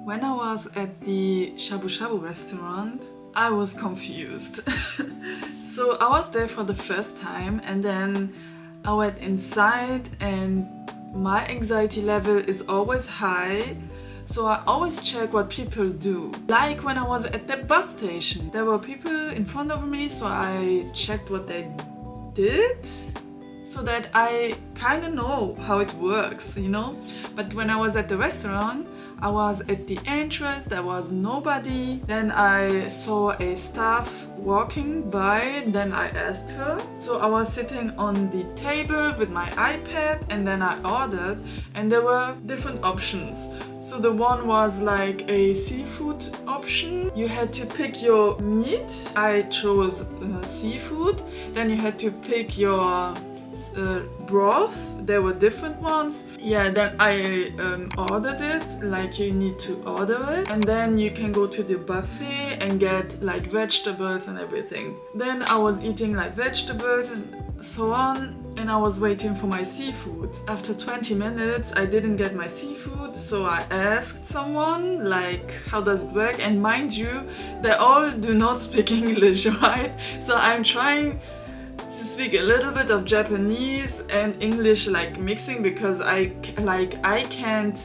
When I was at the shabu shabu restaurant, I was confused. So I was there for the first time and then I went inside and my anxiety level is always high. So I always check what people do. Like when I was at the bus station, there were people in front of me, so I checked what they did so that I kind of know how it works, you know? But when I was at the restaurant, I was at the entrance, there was nobody. Then I saw a staff walking by, then I asked her. So I was sitting on the table with my iPad and then I ordered and there were different options. So the one was like a seafood option. You had to pick your meat. I chose seafood. Then you had to pick your broth. There were different ones. Yeah, then I ordered it, like you need to order it. And then you can go to the buffet and get like vegetables and everything. Then I was eating like vegetables and so on. And I was waiting for my seafood. After 20 minutes, I didn't get my seafood. So I asked someone like, how does it work? And mind you, they all do not speak English, right? So I'm trying to speak a little bit of Japanese and English, like mixing, because I can't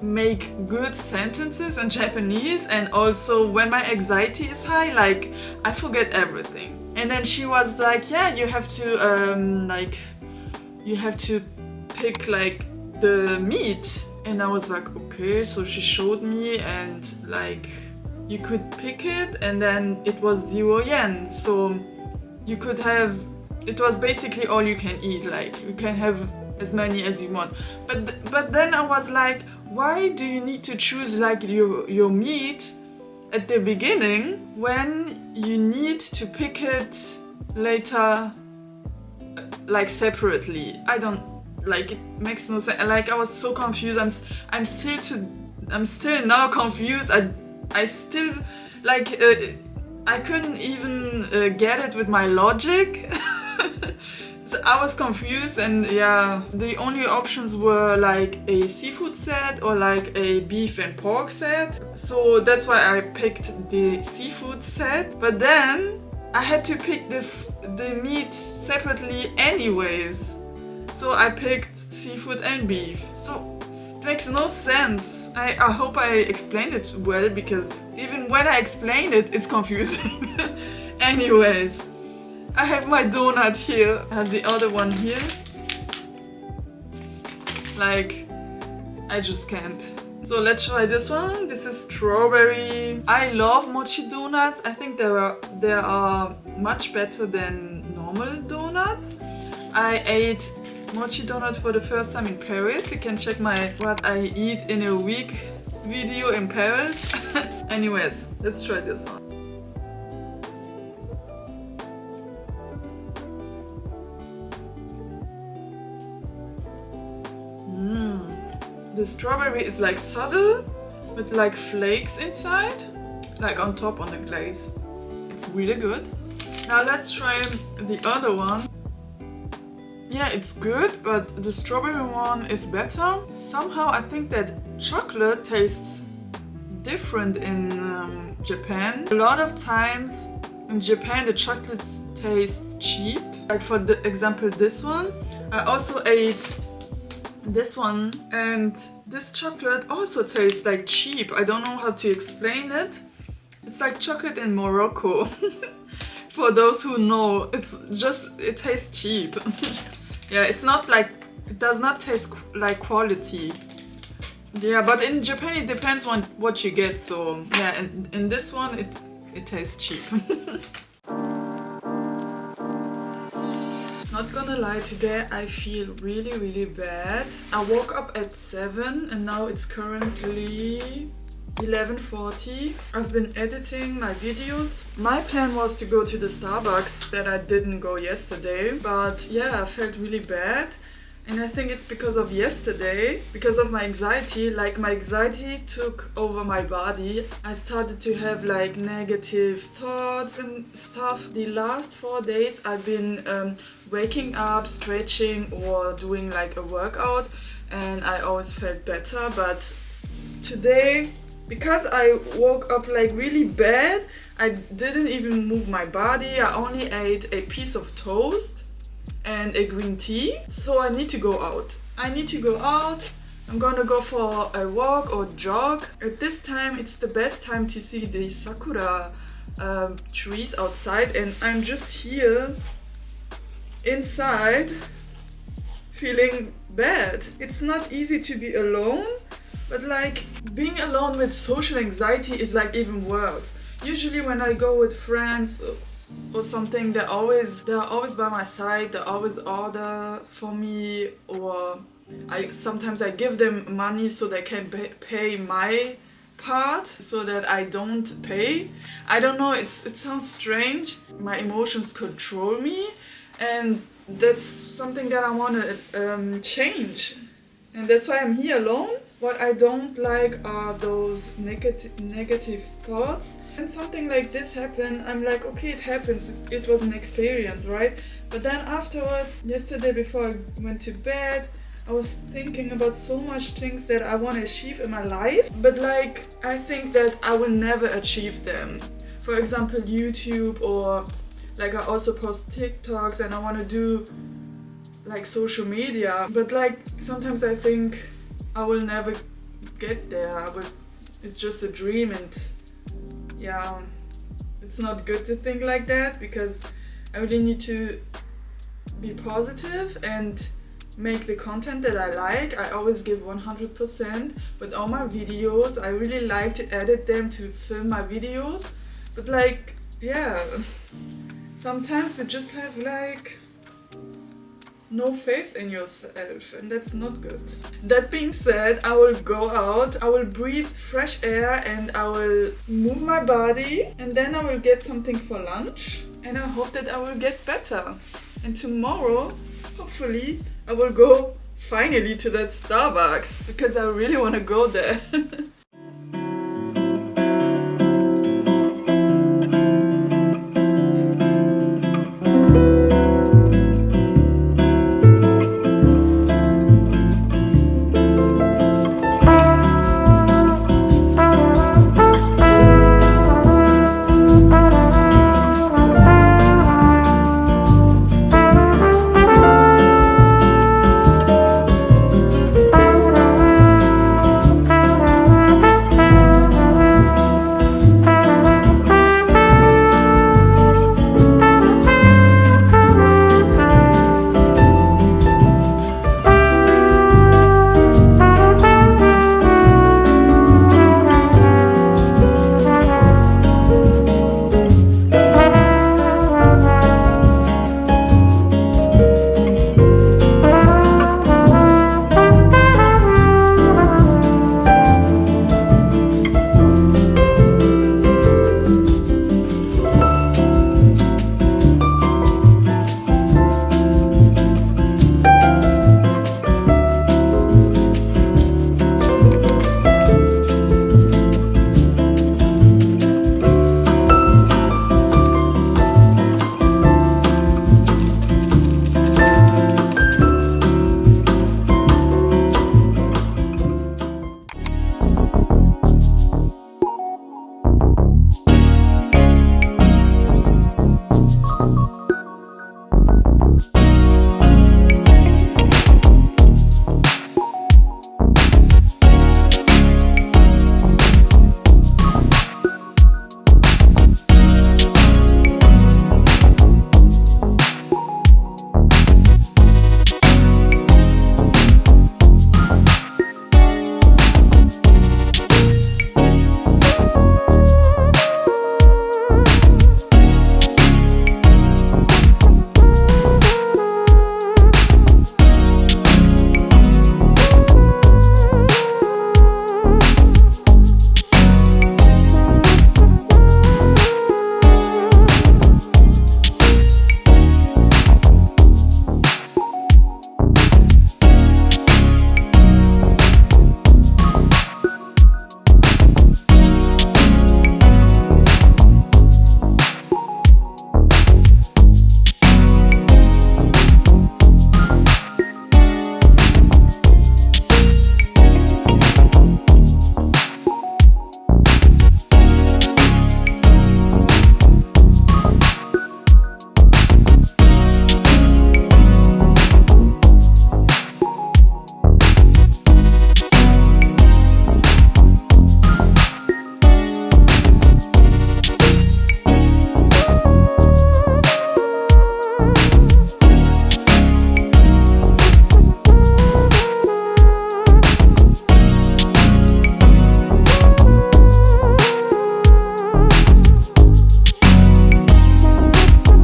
make good sentences in Japanese, and also when my anxiety is high, like I forget everything. And then she was like, yeah, you have to pick like the meat. And I was like, okay. So she showed me and like you could pick it and then it was 0 yen. So you could have, it was basically all you can eat, like you can have as many as you want. But then I was like, why do you need to choose like your meat at the beginning when you need to pick it later, like separately? I don't, like, it makes no sense. Like I was so confused. I'm still now confused. I still like I couldn't even get it with my logic. So I was confused, and yeah, the only options were like a seafood set or like a beef and pork set. So that's why I picked the seafood set. But then I had to pick the meat separately anyways. So I picked seafood and beef. So it makes no sense. I hope I explained it well, because even when I explain it, it's confusing. Anyways, I have my donut here. I have the other one here. Like, I just can't. So let's try this one. This is strawberry. I love mochi donuts. I think they are much better than normal donuts. I ate mochi donut for the first time in Paris. You can check my what I eat in a week video in Paris. Anyways, let's try this one. The strawberry is like subtle with like flakes inside, like on top on the glaze. It's really good. Now let's try the other one. Yeah, it's good, but the strawberry one is better. Somehow I think that chocolate tastes different in Japan. A lot of times in Japan the chocolate tastes cheap. Like for the example this one. I also ate this one and this chocolate also tastes like cheap. I don't know how to explain it. It's like chocolate in Morocco. For those who know, it tastes cheap. Yeah, it's not like, it does not taste like quality. Yeah, but in Japan it depends on what you get. So yeah, and in this one it tastes cheap. Not gonna lie, today I feel really bad. I woke up at 7 and now it's currently 11:40. I've been editing my videos. My plan was to go to the Starbucks that I didn't go yesterday, but yeah, I felt really bad. And I think it's because of yesterday, because of my anxiety. Like my anxiety took over my body. I started to have like negative thoughts and stuff. The last 4 days I've been waking up, stretching or doing like a workout, and I always felt better. But today, because I woke up like really bad, I didn't even move my body. I only ate a piece of toast and a green tea. So I need to go out. I'm gonna go for a walk or jog. At this time, it's the best time to see the Sakura trees outside, and I'm just here inside feeling bad. It's not easy to be alone, but like being alone with social anxiety is like even worse. Usually when I go with friends or something, they're always by my side. They always order for me, or sometimes I give them money so they can pay my part so that I don't pay. I don't know, it sounds strange. My emotions control me, and that's something that I want to change. And that's why I'm here alone. What I don't like are those negative thoughts. And something like this happened, I'm like, okay, it happens, it was an experience, right? But then afterwards, yesterday before I went to bed, I was thinking about so much things that I want to achieve in my life, but like I think that I will never achieve them. For example, YouTube, or like I also post TikToks and I want to do like social media, but like sometimes I think I will never get there. It's just a dream, and yeah, it's not good to think like that, because I really need to be positive and make the content that I like. I always give 100% with all my videos. I really like to edit them, to film my videos, but like, yeah, sometimes you just have like no faith in yourself, and that's not good. That being said, I will go out, I will breathe fresh air, and I will move my body, and then I will get something for lunch, and I hope that I will get better. And tomorrow, hopefully, I will go finally to that Starbucks, because I really want to go there.